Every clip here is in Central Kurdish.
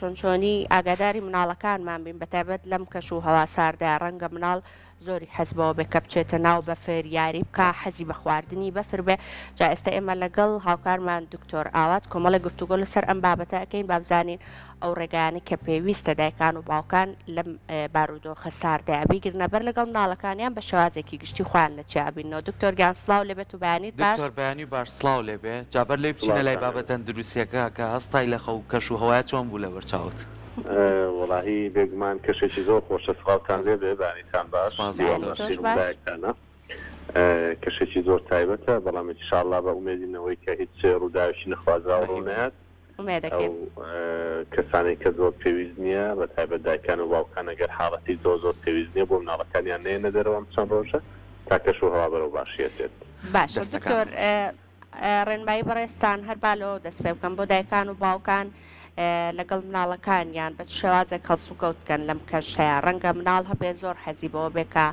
چۆنچۆنی ئاگاداری مناڵەکانمان بین بەتایبەت لەم کەش و هەوا ساردە ڕەنگە مناڵ زۆری حەزبەوە بێ کە بچێتە ناو بەفر یاری بکە حەزی بە خواردنی بەفر بێ جا ئێستا ئێمە لەگەڵ هاوکارمان دکتۆر ئاوات کۆمەڵی گفتوگۆ لەسەر ئەم بابەتە ئەەکەین با بزانین ئەو ڕێگانە کە پێویستە دایکان و باوکان لەم بارودۆخە ساردەیە بیگرنە بەر لەگەڵ مناڵەکانیان بە شێوازێکی گشتی خوان لە چیابینەوە دکتۆر گیان سڵاو لێبێت و بەیانیت باش دکتۆر بەیانی باش سڵاو لێبێ جابەر لێ بچینە لای بابەتە تەندروستیەکە کە هەستای لە خەو کەش و هەوای چۆن بوو لە بەرچاوت وڵاهی بێگومان کەشێکی زۆر خۆشە سڵاوتان لێ بێ بەیانیتان باش دایکانە کەشێکی زۆر تایبەتە بەڵام ئینشاءالله بە ئومێدینەوەی کە هیچ ڕووداوێکی نەخوازراوە ڕوونەیەت کەسانێک کە زۆر پێویست نییە بە تایبەت دایکان و باوکان ئەگەر حاڵەتی زۆر پێویست نییە بۆ مناڵەکانیان نێنە دەرەوە چەند ڕۆژە تا کەش و هەوا بەرەو باشیێتێت باش دکتۆر ڕێنمایی بەڕێستان هەر بالەوە دەست پێ بکەم بۆ دایکان و باوکان لەگەڵ مناڵەکانیان بە شێوازێک هەڵسوکەوتکەن لەم کەش هەیە ڕەنگە مناڵ هەبێ زۆر حەزی بەوە بێکە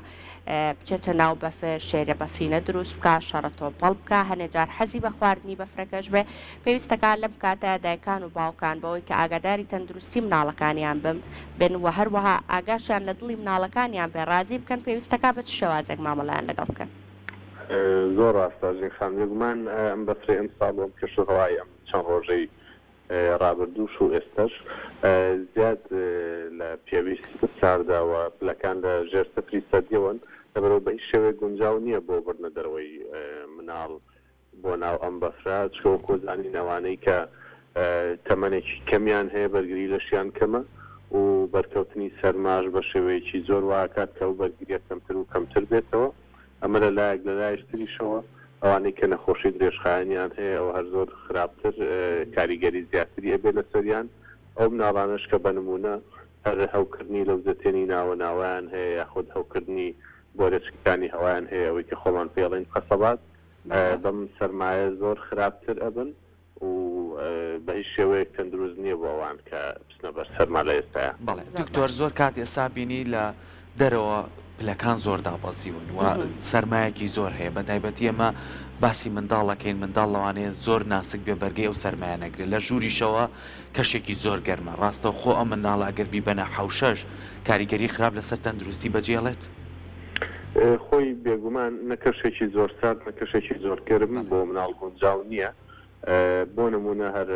بچێتە ناو بەفر شێرە بەفرینە دروست بکە شەڕەتۆ پەڵ بکە هەنێجار حەزی بە خواردنی بەفرەکەش بێ پێویستەکان لەم کاتە دایکان و باوکان بەوەی کە ئاگاداری تەندروستی مناڵەکانیان بن و هەروەها ئاگاشیان لە دڵی مناڵەکانیان بێ ڕازی بکەن پێویستەکە بە شێوازێک مامەڵیان لەگەڵ بکەن زۆر ڕاستە خانگومان ئەم بەفرێ ئەم ساڵۆم کەش و هەوای ئەم چەند ڕۆژەی ڕابردووش و ئێستش زیاد لە پێویستی سارداوە پلەکان لە ژێر سەفری سەدیەوەن لەبەرەوە بە هیچ شێوەیە گونجاو نییە بۆ بردنە دەرەوەی مناڵ بۆ ناو ئەم بەفرا چکە کۆزانی نەوانەی کە تەمەنێکی کەمیان هەیە بەرگری لەشیان کەمە و بەرکەوتنی سەرماش بە شێوەیەکی زۆر واکات کە و بەرگریە کەمتر و کەمتر بێتەوە ئەمە لە لایەک لە لایشتریشەوە ئەوانەی کە نەخۆشی درێژخایەنیان هەیە ئەو هەر زۆر خراپتر کاریگەری زیاتری ئەبێ لە سەریان ئەو مناڵانش کە بە نمونە هەر هەوکردنی لەو زەتێنی ناوەناویان هەیە یاخود هەوکردنی بۆ رێچکەکانی هەوایان هەیە ئەوەی کە خۆمان پێڵێن قەسەبات بەم سەرمایە زۆر خراپتر ئەبن و بە هیچ شێوەیەک تەندروست نییە بۆ ئەوان کە بچنە بەر سەرما لە ئێستاە بەڵێ دکتۆر زۆر کات ئێستا بینی لە دەرەوە پلەکان زۆر دابەزیون و سەرمایەکی زۆر هەیە بە تایبەتی ئەمە باسی منداڵەکەین منداڵ لەوانەیە زۆر ناسک بێ بەرگەی ئەو سەرمایە نەگرێت لە ژووریشەوە کەشێکی زۆر گەرمە ڕاستە خۆ ئەم منداڵە ئەگەر بیبەنە حەوشەش کاریگەری خراپ لەسەر تەندروستی بەجێڵێت خۆی بێگومان نەکەشێکی زۆر سارد نەکەشێکی زۆر گەرم بۆ مناڵ گونجاو نییە بۆ نمونە هەر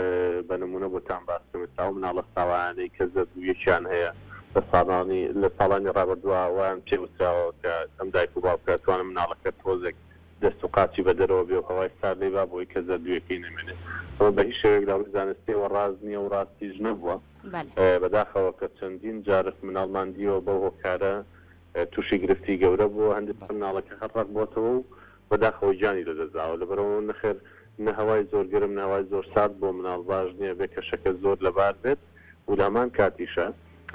بە نمونە بۆتان باسم تا مناڵە ساوانەی کە زەدوویەکیان هەیە لە ساڵانی ڕابردووەوان پێوتراوە کە ئەم دایک و باوکە توانم مناڵەکە تۆزێک دەست و قاچی بە دەرەوە بێ و هەوای ساردەی با بۆی کە زەدوویەکەی نەمێنێت ئەوە بە هیچ شێوەیەک لە زانستیەوە ڕاز نییە و ڕاستیش نەبووە بەداخەوە کە چەندین جارت مناڵمان دیوە بەو هۆکارە تووشی گرفتی گەورە بووە هەندێک مناڵەکە هەڕات بۆتەوە و بەداخەوە جانی لەدەزاوە لەبەرەوە نەخێر نە هەوای زۆر گەرم ناوای زۆر سارد بۆ مناڵ باش نییە بێ کەشەکە زۆر لەبار بێت و لامان کاتیشە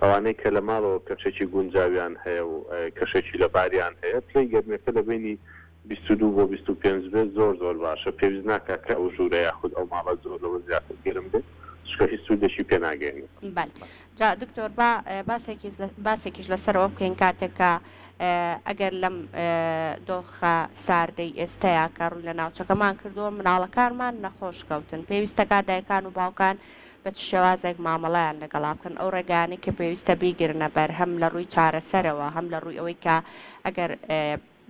ئەوانەی کە لە ماڵەوە کەشێکی گونجاویان هەیە و کەشێکی لە باریان هەیە پلەی گەرمەکە لە بینی 22 بۆ 25 بێت زۆر باشە پێویست ناکە کە ئەو ژوورە یاخود ئەو ماڵە زۆر لەوە زیاتر گەرم بێت چکە هیچ سوودێکی پێ ناگەێنێت جا دکتۆر باسێکیش لەسەرەوە بکەین کاتێکە ئەگەر لەم دۆخە ساردەی ئێستەیە کە ڕووی لە ناوچەکەمان کردووە مناڵەکانمان نەخۆش کەوتن پێویستەکە دایکان و باوکان بە شێوازێک مامەڵەیان لەگەڵا بکەن ئەو ڕێگانی کە پێویستە بیگرنە بەر هەم لە ڕووی چارەسەرەوە هەم لە ڕووی ئەوەی کە ئەگەر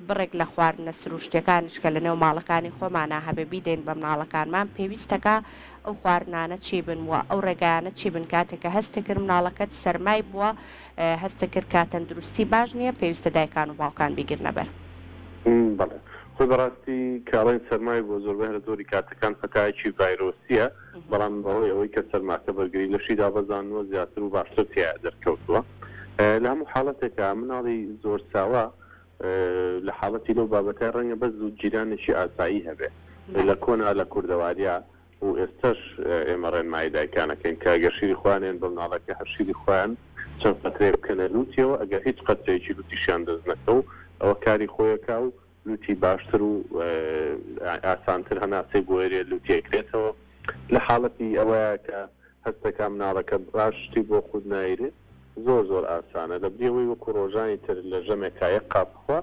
بڕێک لە خواردنە سروشتەکانیش کە لە نێو ماڵەکانی خۆمانە هەبێ بیدەین بە مناڵەکانمان پێویستەکە ئەو خواردنانە چی بن وە ئەو ڕێگانە چی بن کاتێکە هەستە کرد مناڵەکەت سەرمای بووە هەستە کرد کاتەندروستی باش نییە پێویستە دایکان و باوکان بیگرنە بەر خۆی بەڕاستی کاڵین سەرمای بۆ زۆربەی هەر زۆری کاتەکان فەتایەکی ڤایرۆسیە بەڵام بەهۆی ئەوەی کە سەرماکە بەرگری لەشی دابەزانەوە زیاتر و باشتر تیا دەرکەوتووە لە هەموو حاڵەتێکە مناڵی زۆر ساوە لە حاڵەتی لەو بابەتە ڕەنگە بەس زوو جیرانێکی ئاسایی هەبێ لە کۆنا لە کوردەواریە و ئێستش ئێمە ڕێنمایی دایکانەکەین کە ئەگەر شیری خوانێن بە مناڵەکە هەر شیری خۆیان چەند قەترێ بکەنە لوتیەوە ئەگەر هیچ قەترێکی لوتیشیان دەست نەکە و ئەوە کاری خۆیەکە و لوتی باشتر و ئاسانتر هەناسەی بۆ وێرێ لوتیەکرێتەوە لە حاڵەتی ئەوەیە کە هەستەکە مناڵەکە باشتی بۆ خود نایرێت زۆر ئاسانە لە بریەوەی وەکو ڕۆژانی تر لە ژەمێکایە قاپخوا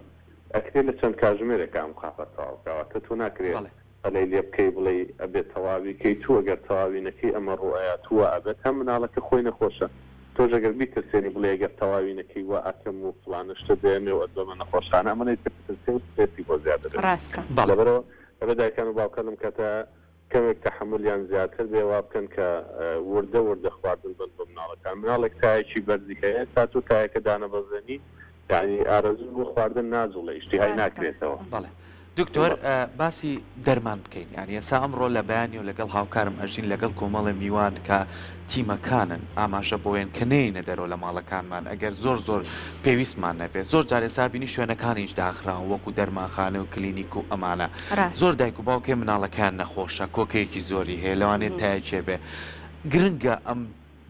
ئەکرێت لە چەند کاتژمێرێک ئەم قاپەتەوەکەواتە تۆ ناکرێت مەسەلەی لێ بکەی بڵێ ئەبێت تەواوی کەی تو ئەگەر تەواوی نەکەی ئەمە ڕوئەیە تووە ئەبێت هەم مناڵەکە خۆی نەخۆشە تۆش ئەگەر بیترسێنی بڵێ ئەگەر تەواوی نەکەی وا ئەکەم و فڵانشتە دێنێ و ئەدەمە نەخۆشانە ئەمەی ترسی بۆ زیادە ڕاستە لەبەرەوە ئەبێ دایکان و باوکانم کاتە کەمێک تەحملیان زیاتر بێ وا بکەن کە وردە خواردن بن بە مناڵەکان مناڵێک تایەکی بەرزی هەیە تا تو تایەکە دانە بەزێنی یعنی ئارەزوو بۆ خواردن نازوڵە ئیشتیهای ناکرێتەوە بەڵێ دکتۆر باسی دەرمان بکەین یعنی ئێستا ئەمڕۆ لە بەیانی و لەگەڵ هاوکارم ئەژین لەگەڵ کۆمەڵی میوان کە تیمەکانن ئاماژە بۆیان کە نینە دەرەوە لە ماڵەکانمان ئەگەر زۆر پێویستمان نەبێت زۆر جار ئێستا بینی شوێنەکانیش داخراون وەکو دەرمانخانە و کلینیک و ئەمانە زۆر دایک و باوکێ مناڵەکان نەخۆشە کۆکەیەکی زۆری هەیە لەوانێت تایەکێ بێ گرنگە ئەم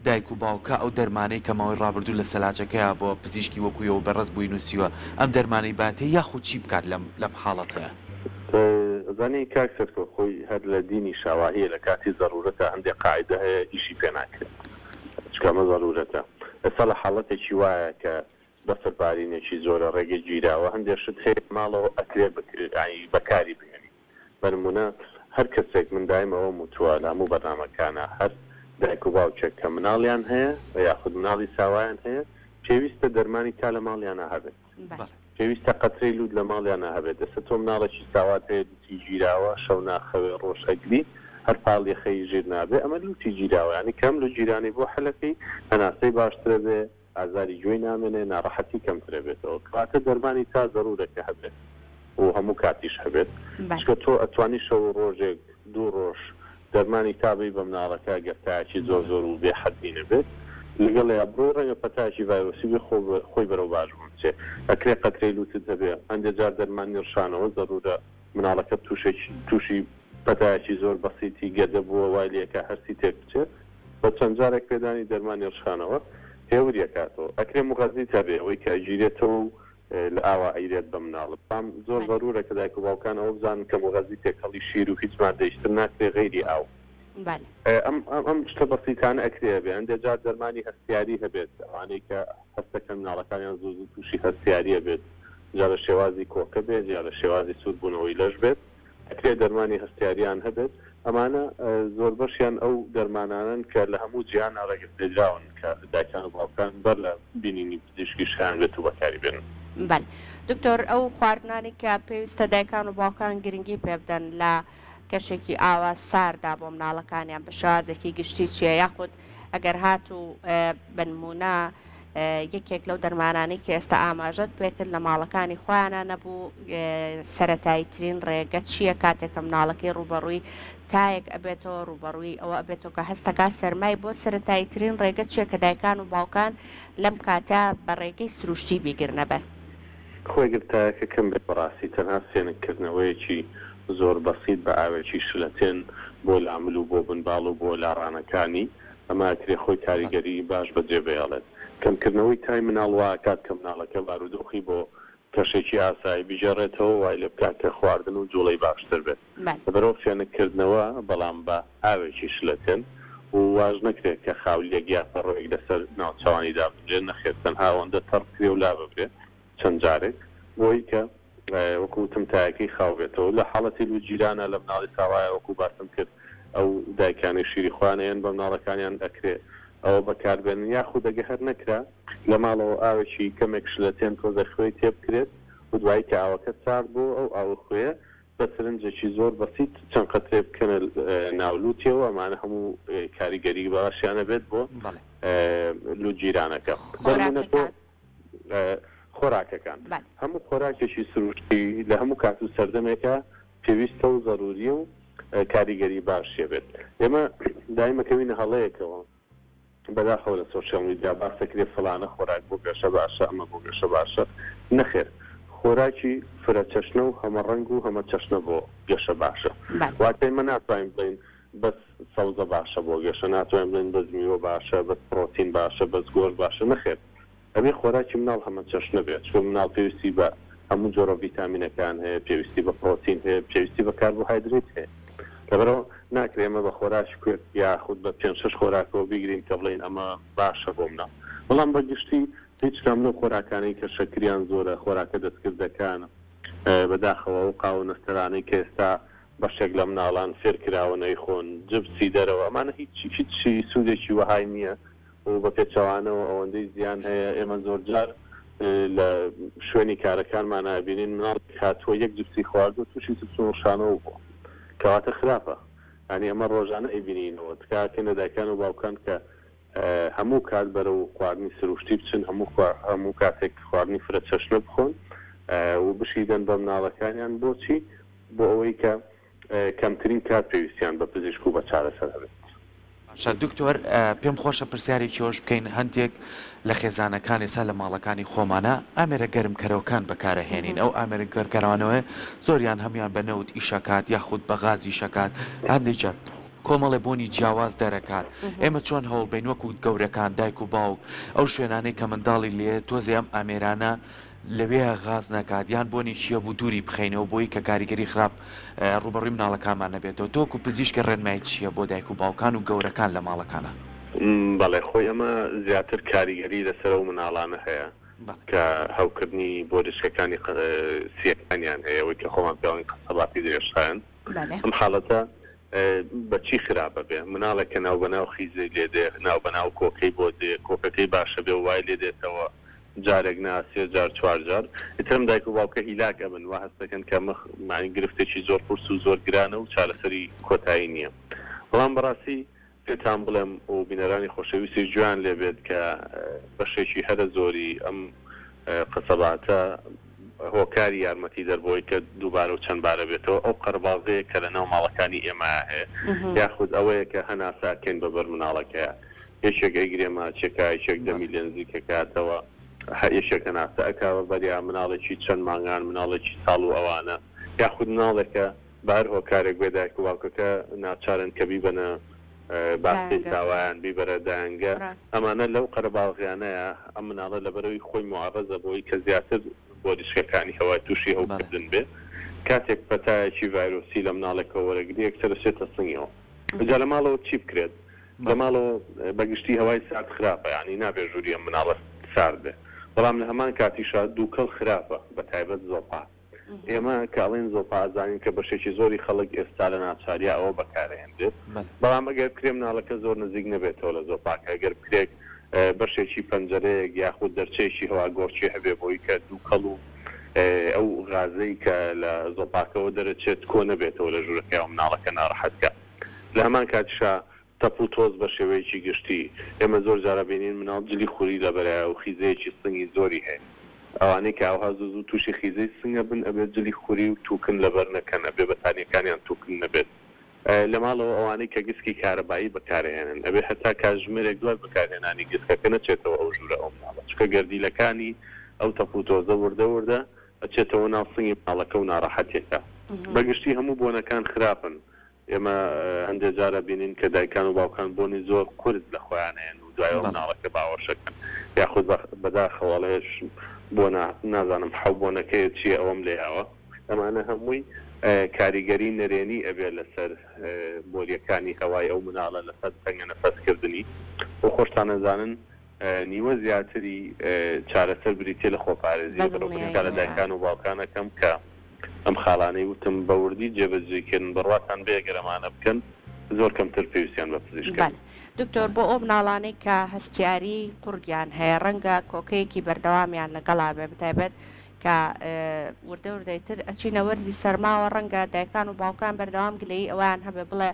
دایک و باوکە ئەو دەرمانەی کە ماوەی ڕابردوو لە سەلاجەکەیە بۆ پزیشکی وەکویەوە بەڕست بووی نووسیوە ئەم دەرمانەی باتێ یاخود چی بکات لەم حاڵەتەیە زانی کاکسەکە خۆی هەر لە دینی شاواهەیە لە کاتی ضرورەتە هەندێک قاعدە هەیە ئیشی پێ ناکرێت چکەمە ضرورەتە ئێستا لە حاڵەتێکی وایە کە بەسەربارینێکی زۆرە ڕێگە گیراوە هەندێک شت هەیە ماڵەوە ئەکرێ بەکاری بێنی بەنمونە هەر کەسێک من دایمەوە موتووە لە هەموو بەرنامەکانە هەر دایک و باوچێک کە مناڵیان هەیە و یاخود مناڵی ساوایان هەیە پێویستە دەرمانی تا لە ماڵیانە هەبێت پێویستە قەترەی لود لە ماڵیانە هەبێت دەسە تۆ مناڵێکی ساوات هەیە دوتی گیراوە شەو ناخەوێ ڕۆژ ئەگری هەر پاڵی خەی ژیر نابێ ئەمە لوتی گیراوە ینی کەم لە گیرانی بۆ حەلەکەی هەناسەی باشترە بێ ئازاری گوێی نامێنێ ناڕەحەتی کەمترە بێتەوە کەواتە دەرمانی تا ضرورەکە هەبێت و هەموو کاتیش هەبێت چکە تۆ ئەتوانی شەو ڕۆژێک دوو ڕۆژ دەرمانی تابی بە مناڵەکە گەفتایکی زۆر و بێ حەدی نەبێت لەگەڵ بڕۆ ڕەنگە پەتاکی ڤایرۆسی بێ خۆی بەرەو باش بچێ ئەکرێ قەترەی لوتت هەبێ هەندێک جار دەرمانی ڕشانەوە ضرورە مناڵەکە تووشی پەتایکی زۆر بەسیتی گەدە بووە وای لێکە هەرسی تێک بچێت بە چەند جارێک پێدانی دەرمانی ڕشانەوە هێوریەکاتەوە ئەکرێ مغەزی هەبێ ئەوەی کە ئەگیرێتەوە لە ئاوا ئەیرێت بە مناڵت پام زۆر ضرورە کە دایک و باوکان ئەوە بزانن کە مغەزی تێکەڵی شیر و هیچ مادەیشتر ناکرێ غەیری ئاو ئەم شتە بەسیتانە ئەکرێ بێ هەندێک جار دەرمانی هەستیاری هەبێت ئەوانەی کە هەستەکە مناڵەکانیان زوو تووشی هەستیاریە بێت جا لە شێوازی کۆکە بێت یا لە شێوازی سوودبوونەوەی لەش بێت ئەکرێ دەرمانی هەستیاریان هەبێت ئەمانە زۆر بەشیان ئەو دەرمانانن کە لە هەموو جیهان ڕێگەپێدراون کە دایکان و باوکان بەر لە بینینی پزیشکی شیان بێت و بەکاری بێن دکتۆر ئەو خواردنانی کە پێویستە دایکان و باوکان گرنگی پێ بدەن لە کەشێکی ئاوا ساردا بۆ مناڵەکانیان بە شازێکی گشتی چیە یاخود ئەگەر هات و بنمونە یەکێک لەو دەرمانانی کە ئێستا ئاماژەت پێکرد لە ماڵەکانی خۆیانە نەبوو سەرەتاییترین ڕێگە چییە کاتێکە مناڵەکەی ڕوبەڕووی تایەک ئەبێتەوە ڕوبەڕووی ئەوە ئەبێتەوە کە هەستەکە سەرمای بۆ سەرەتاییترین ڕێگە چییە کە دایکان و باوکان لەم کاتە بە ڕێگەی سروشتی بیگرنە بەر خۆی گرتایەکە کەم بێت بەڕاستی تەنها سێنکردنەوەیەکی زۆر بەسیت بە ئاوێکی شلەتێن بۆ لامل و بۆ بنباڵ و بۆ لاڕانەکانی ئەماکرێ خۆی کاریگەری باش بەجێ بێڵێت کەمکردنەوەی تای مناڵوا کات کە مناڵەکە بارودۆخی بۆ کەشێکی ئاسایی بژێڕێتەوە وای لە بکات کە خواردن و جوڵەی باشتر بێت بەرەو فێنکردنەوە بەڵام بە ئاوێکی شلەتێن و واژ نەکرێت کە خاولێک یاپە ڕۆیەک لەسەر ناوچوانیدا بجێن نەخێت تەنها ئەوەندە تەڕکرێ و لا ببرێت چەند جارێک بۆی کە وەکوتم تایەکەی خاو بێتەوە لە حاڵەتی لو جیرانە لە مناڵی ساوایە وەکو باسم کرد ئەو دایکانی شیری خوانیان بە مناڵەکانیان دەکرێت ئەوە بەکاربێنن یاخود دەگە هەر نەکرا لە ماڵەوە ئاوێکی کەمێک شلەتێن تۆزە خوێی تێ بکرێت و دوایی کە ئاوەکە سارد بۆ ئەو ئاوە خوێ بە سرنجێکی زۆر بەسیت چەند قەترێ بکەنە ناولوتیەوە ئەمانە هەموو کاریگەری باشیانە بێت بۆ لو جیرانەکە خۆراکەکان هەموو خۆراکێکی سروشتی لە هەموو کات و سەردەمێکە پێویستە و ضروریە و کاریگەری باشیە بێت ئێمە دایمەکەوینە هەڵەیەکەوە بەداخەوە لە سۆشیال میدیا باسەکرێ فڵانە خۆراک بۆ گەشە باشە ئەمە بۆ گەشە باشە نەخێر خۆراکی فرە چەشنە و هەمە ڕەنگ و هەمە چەشنە بۆ گەشە باشە واتای مە ناتوانین بڵین بەس سەوزە باشە بۆ گەشە ناتوانین بڵین بەس میوە باشە بەس پرۆتین باشە بەس گۆژ باشە نەخێر ئەبێ خۆراکی مناڵ هەمە چەشنە بێت چۆن مناڵ پێویستی بە هەموو جۆرە ڤیتامینەکان هەیە پێویستی بە پرۆتین هەیە پێویستی بە کاربۆهایدرێت هەیە لەبەرەوە ناکرێمە بە خۆراکی کوێت یاخود بە 5-6 خۆراکەوە بیگرین کە بڵین ئەمە باشە بۆ مناڵ بەڵام بەگشتی هیچ کام لەو خۆراکانەی کە شەکریان زۆرە خۆراکە دەستکردەکانە بەداخەوە و قاوە نەستەرانەی کە ئێستا بەشێک لە مناڵان فێرکراوە نەیخۆن جبسی دەرەوە ئەمانە هیچی سوودێکی وەهای نییە و بە پێچەوانەوە ئەوەندەی زیان هەیە ئێمە زۆرجار لە شوێنی کارەکانمان نابینین مناڵ هاتووە یەک جبسی خواردو تووشی سوشانەوە بوو کەواتە خراپە ینی ئەمە ڕۆژانە ئەیبینینەوە تکاکەنە دایکان و باوکان کە هەموو کات بەرە و خواردنی سروشتی بچن هەموو کاتێک خواردنی فرە چەشنە بخۆن و بشیدەن بە مناڵەکانیان بۆچی بۆ ئەوەی کە کەمترین کات پێویستیان بە پزیشک و بە چارەسەر هەبێت. دکتۆر پێم خۆشە پرسیارێکی خۆش بکەین هەندێک لە خێزانەکانی سا لە ماڵەکانی خۆمانە ئامێرە گەرمکەرەوەکان بەکارەهێنین ئەو ئامێرە گەرکەرەوانەوە زۆریان هەمیان بە نەوت ئیشەکات یاخود بە غازی شەکات هەندێک کۆمەڵێ بۆنی جیاواز دەرەکات ئێمە چۆن هەوڵبین وەکو گەورەکان دایک و باوک ئەو شوێنانەی کە منداڵی لێ تۆزێ ئەم ئامێرانە لەوێ غاز نەکات یان بۆنی چیە بوو دووری بخەینەوە بۆی کە کاریگەری خراپ ڕوبەڕووی مناڵەکانمان نەبێتەوە تۆکو پزیشکە ڕێنمای چییە بۆ دایک و باوکان و گەورەکان لە ماڵەکانە؟ بەڵێ خۆی ئەمە زیاتر کاریگەری لەسەر و مناڵانە هەیە کە هەوکردنی بۆ دشکەکانی سیەکانیان هەیەەوەی کە خۆمان پێڵی قەسەباتی درێژخایەن ئەم حاڵەتە بەچی خراپە بێ مناڵێکە ناو بەناو خیزەی لێدێ ناو بەناو کۆکەی بۆ دێ کۆکەکەی باشە بێ وای لێ دێتەوە جارێک ناسێ جار چوارجار ئیترم دایک و باوکە هیلاک ئەبن وا هەست دەکەن کە معنی گرفتێکی زۆر قورس و زۆر گرانە و چارەسەری کۆتایی نییە بەڵام بەڕاستی پێتان بڵێم و بینەرانی خۆشەویستی جوان لێبێت کە بەشێکی هەرە زۆری ئەم قەسەباتە هۆکاری یارمەتی دەربەوەی کە دووبارە و چەند بارە بێتەوە ئەو قەرباڵغەیە کە لە ناو ماڵەکانی ئێمە هەیە یاخود ئەوەیە کە هەناساکەین بەبەر مناڵەکەیە یەکێک ئەیگرێ ماچێکە یەکێک دەمی لێنزیکە کاتەوە یەکێکە ناسە ئەکاوە بەریا مناڵێکی چەند مانگان مناڵێکی ساڵ و ئەوانە یاخود مناڵێکە بار هۆکارێک بێ دایک و باوکەکە ناچارن کە بیبەنە باسی تاوایان بیبەرە دایانگە ئەمانە لەو قەرەباڵغیانەیە ئەم مناڵە لەبەرەوەی خۆی معارەزە بۆی کە زیاتر بۆ دیشکەکانی هەوای تووشی هەوکردن بێ کاتێک پەتایەکی ڤایرۆسی لە مناڵێکەوە وەرەگری یەکسەر دەچێتە سنگەوە جا لە ماڵەوە چی بکرێت لە ماڵەوە بەگشتی هەوای سارد خراپە ینی نابێ ژووری ئەم مناڵە سارد بێ بەڵام لە هەمان کاتیشا دووکەڵ خراپە بە تایبەت زۆپا ئێمە کاڵین زۆپا ئازانین کە بەشێکی زۆری خەڵک ئێستا لە ناچاریا ئەوە بەکارهێنرێت بەڵام ئەگەر کرێ مناڵەکە زۆر نزیک نەبێتەوە لە زۆپاکە ئەگەر کرێک بەشێکی پەنجەرەیەک یاخود دەرچەیەکی هەوا گۆرچی هەبێ بۆی کە دووکەڵ و ئەو غازەی کە لە زۆپاکەوە دەرەچێت کۆ نەبێتەوە لە ژوورەکە ئەو مناڵەکە ناڕەحەتکە لە هەمان کاتیشا تەپ و تۆز بە شێوەیەکی گشتی ئێمە زۆر جارە بینین مناڵ جلی خوری لەبەرە و خیزەیەکی سنگی زۆری هەیە ئەوانەی کە ئەوها زوو تووشی خیزەی سنگە بن ئەبێت جلی خوری و تووکن لەبەر نەکەن ئەبێ بەتانیەکانیان تووکن نەبێت لە ماڵەوە ئەوانەی کە گسکی کارەبایی بەکارهێنن ئەبێ هەتا کاتژمێرێک دوای بەکارهێنانی گسکەکە نەچێتەوە ئەو ژوورە ئەو مناڵە چکە گەردیلەکانی ئەو تەپ و تۆزە وردە ئەچێتەوە ناو سنگی ماڵەکە و ناڕەحەتێکە بەگشتی هەموو بۆنەکان خراپن ئێمە هەندێک جارە بینین کە دایکان و باوکان بۆنی زۆر قورس لە خۆیان هەیەن و دوایەوە مناڵەکە باوەشەکەن یاخود بەداخەوەڵەیەش بۆ نازانم حەو بۆنەکەی چیە ئەوەم لێیاوە ئەمانە هەمووی کاریگەری نەرێنی ئەبێ لەسەر بۆریەکانی هەوای ئەو مناڵە لەسەر تەنگە نەفەسکردنی و خۆشتان نەزانن نیوە زیاتری چارەسەر بریتێ لە خۆپارێزی لە دایکان و باوکانەکەم کە ئەم خاڵانەی وتم بەوردی جێبەجێکردن بڕواتان بێگەرەمانە بکەن زۆر کەمتر پێویستیان بە پزیشکەکە. دکتۆر بۆ ئەو مناڵانەی کە هەستیاری قورگیان هەیە ڕەنگە کۆکەیەکی بەردەوامیان لەگەڵا بێ بتایبەت کە وردە وردەیتر ئەچینە وەرزی سەرماوە ڕەنگە دایکان و باوکان بەردەوام گلەی ئەویان هەبێ بڵێ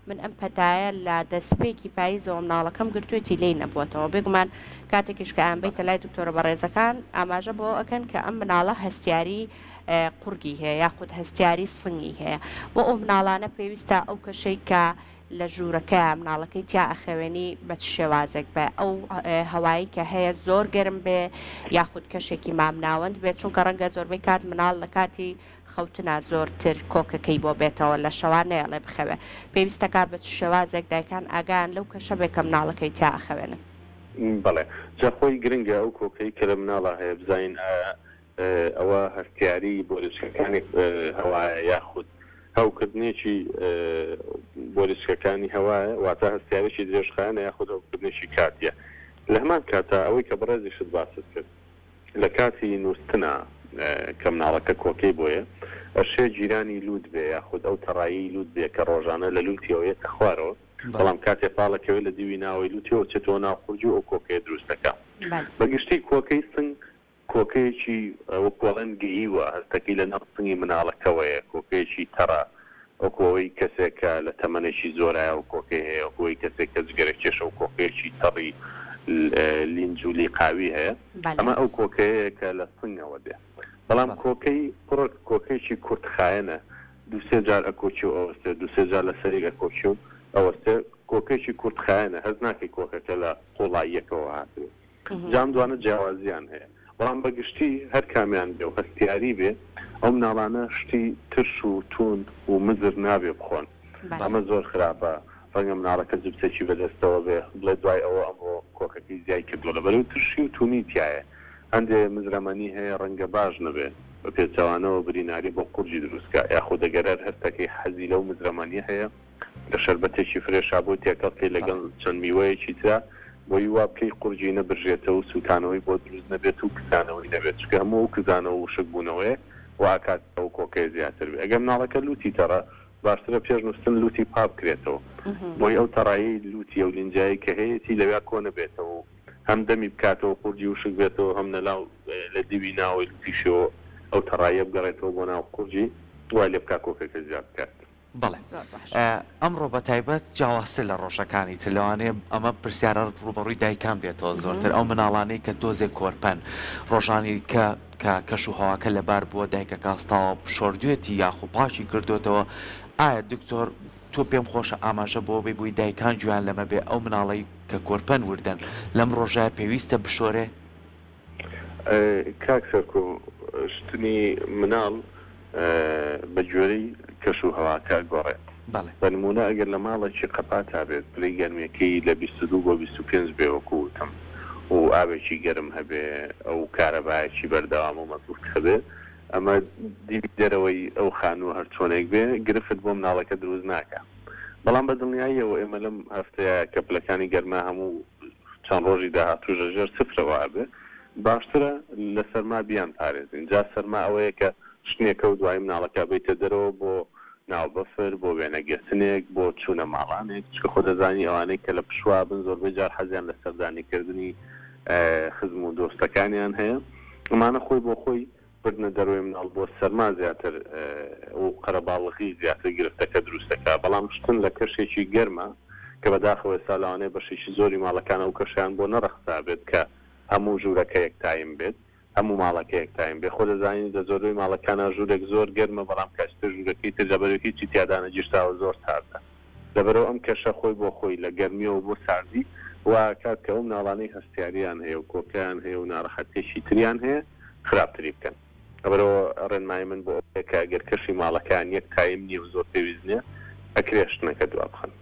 من ئەم پەتایە لە دەستپێکی پاییزەوە مناڵەکەم گرتوێتی لی نەبووەتەوە بێگومان کاتێکیش کە ئەم بیتە لای دکتۆرە بەڕێزەکان ئاماژە بۆ ئەکەن کە ئەم مناڵە هەستیاری قورگی هەیە یاخود هەستیاری سنگی هەیە بۆ ئەو مناڵانە پێویستە ئەو کەشەی کە لە ژوورەکە مناڵەکەی تیا ئەخەوێنی بە شێوازێک بێ ئەو هەوایی کە هەیە زۆر گەرم بێ یاخود کەشێکی مامناوەند بێت چونکە ڕەنگە زۆربەی کات مناڵ لە کاتی خەوتنا زۆرتر کۆکەکەی بۆ بێتەوە لە شەوان نەیەڵێ بخەوێ پێویستەکە بە شێوازێک دایکان ئاگان لەو کەشە بێ کە مناڵەکەی تیا ئەخەوێنن. بەڵێ جا خۆی گرنگە ئەو کۆکەی کە لە مناڵە هەیە بزین ئەوە هەستیاری بۆ ریسکەکانی هەوایە یاخود هەوکردنێکی بۆ ریسکەکانی هەوایە واتە هەستیارێکی درێژخایەنە یاخود هەوکردنێکی کاتیە لە هەمان کاتە ئەوەی کە بەڕێزیشت باست کرد لە کاتی نووسنە کە مناڵەکە کۆکەی بۆیە ئەشێ جیرانی لوت بێ یاخود ئەو تەڕایی لوت بێ کە ڕۆژانە لە لوتیەوەیەتە خوارەوە بەڵام کاتێ پاڵەکەوێت لە دیوی ناوەی لوتیەوە چێتەوە ناوخورج و ئەو کۆکەیە دروستەکە بەگشتی کۆکەی سنگ کۆکەیەکی وەکوڵەن گەییوە هەستەکەی لە ناو سنگی مناڵەکەوەیە کۆکەیەکی تەڕە وەکەوەی کەسێکە لە تەمەنێکی زۆرایە و کۆکەی هەیە وەکەوەی کەسێک کە جگەرە کێشە و کۆکەیەکی تەڕی لینجولی قاوی هەیە ئەمە ئەو کۆکەیە کە لە سنگەوە دێ بەڵام کۆکەی پڕ کۆکەیەکی کورتخایەنە دوسێ جار ئەکۆچی و ئەوەستێ دوسێ جار لە سەری ئەکۆچی و ئەوەستێ کۆکەیەکی کورتخایەنە هەز ناکەی کۆکەکە لە قوڵاییەکەوە هاتووە جام دوانە جیاوازیان هەیە بەڵام بەگشتی هەر کامیان بێ و هەستیاری بێ ئەو مناڵانە شتی ترش و تون و مزر نابێ بخۆن ئەمە زۆر خراپە ڕەنگە مناڵەکە جبسێکی بەدەستەوە بێ بڵێ دوای ئەوە ئەمڕۆ کۆکەکەی زیای کردووە لەبەرەوەی ترشی و تونی تایە هەندێ مزرەمەنی هەیە ڕەنگە باش نەبێ بە پێچەوانەوە بریناری بۆ قورجی دروستکە یاخۆ دەگەرەر هەستەکەی حەزی لەو مزرەمانی هەیە لە شەربەتێکی فرێشا بۆ تێکەڵ پێ لەگەڵ چەند میوەیەکی ترا بۆی وا بکەی قورجی نەبژێتەوە و سووتانەوەی بۆ دروست نەبێت و کزانەوەی نەبێت چکە هەموو کزانەوە و شک بوونەوەیە واکات ئەو کۆکەی زیاتر بێ ئەگەر مناڵەکە لوتی تەڕە باشترە پێش نووسن لوتی پاپ کرێتەوە بۆی ئەو تەڕایی لوتی ئەو لینجایی کە هەیەی لەویا کۆنە بێتەوە هەم دەمی بکاتەوە قورجی و شک بێتەوە هەم نەلاو لە دیوی ناوەی لوتیشەوە ئەو تەڕایە بگەڕێتەوە بۆ ناو قورجی وای لێ بکات کۆکەکە زیاد بکات بەڵێ ئەمڕۆ بە تایبەت جیاوازتر لە ڕۆژەکانی تر لەوانەیە ئەمە پرسیارە ڕوبەڕووی دایکان بێتەوە زۆرتر ئەو مناڵانەی کە دۆزێک کۆرپەن ڕۆژانی کە کەش و هەواکە لەبار بووە دایکە کاستاوە شۆردوێتی یاخو پاشی کردوێتەوە ئایا دکتۆر تۆ پێم خۆشە ئاماژە بۆ بێ بووی دایکان گویان لەمە بێ ئەو مناڵی کە کۆرپەن وردن لەم ڕۆژای پێویستە بشۆرێ کاک سەرکۆ شتنی مناڵ بە گوێرەی کەش و هەواکە گۆڕێت بە نمونە ئەگەر لە ماڵێکی قەپاتا بێت پلەی گەرمەکەی لە 22 بۆ 25 بێ وەکوتم و ئاوێکی گەرم هەبێ ئەو کارەبایەکی بەردەوام و مەزوت هەبێ ئەمە دیوی دەرەوەی ئەو خانوو هەر چۆنێک بێ گرفت بۆ مناڵەکە دروست ناکە بەڵام بە دڵنیاییەوە ئێمە لەم هەفتەیە کە پلەکانی گەرما هەموو چەند ڕۆژی داهاتوو ژەژێر سفرەوە بێ باشترە لە سەرما بیان پارێزین جا سەرما ئەوەیە کە شتێکە و دوای مناڵەکە بیتە دەرەوە بۆ ناو بەفر بۆ وێنەگەستنێک بۆ چوونە ماڵانێک چکە خۆ دەزانی ئەوانەی کە لە پشوا بن زۆربەی جار حەزیان لە سەردانیکردنی خزم و دۆستەکانیان هەیە ئەمانە خۆی بۆ خۆی بردنە دەروی مناڵ بۆ سەرما زیاتر و قەرەباڵغی زیاتر گرفتەکە دروستەکە بەڵام شتن لە کەشێکی گەرمە کە بەداخەوە ساڵانەیە بەشێکی زۆری ماڵەکانە و کەشیان بۆ نەڕەخسا بێت کە هەموو ژوورەکە یەکتایم بێت هەموو ماڵەکە یەکتایم بێ خۆ دەزانین لە زۆربەی ماڵەکانە ژوورێک زۆر گەرمە بەڵام کەستە ژوورەکەی تر لەبەرەوەی هیچی تیادانە گیرتاوە زۆر ساردە لەبەرەوە ئەم کەشە خۆی بۆ خۆی لە گەرمیەوە بۆ ساردی وا کات کە ئەو مناڵانەی هەستیاریان هەیە و کۆکیان هەیە و ناڕەحەتێکی تریان هەیە خراپتری بکەن لەبەرەوە ڕێنمای من بۆ ئەوەیە کە ئەگەر کەشی ماڵەکان یەک تایم نییە و زۆر پێویست نییە ئەکرێ شتنەکە دوا بخەن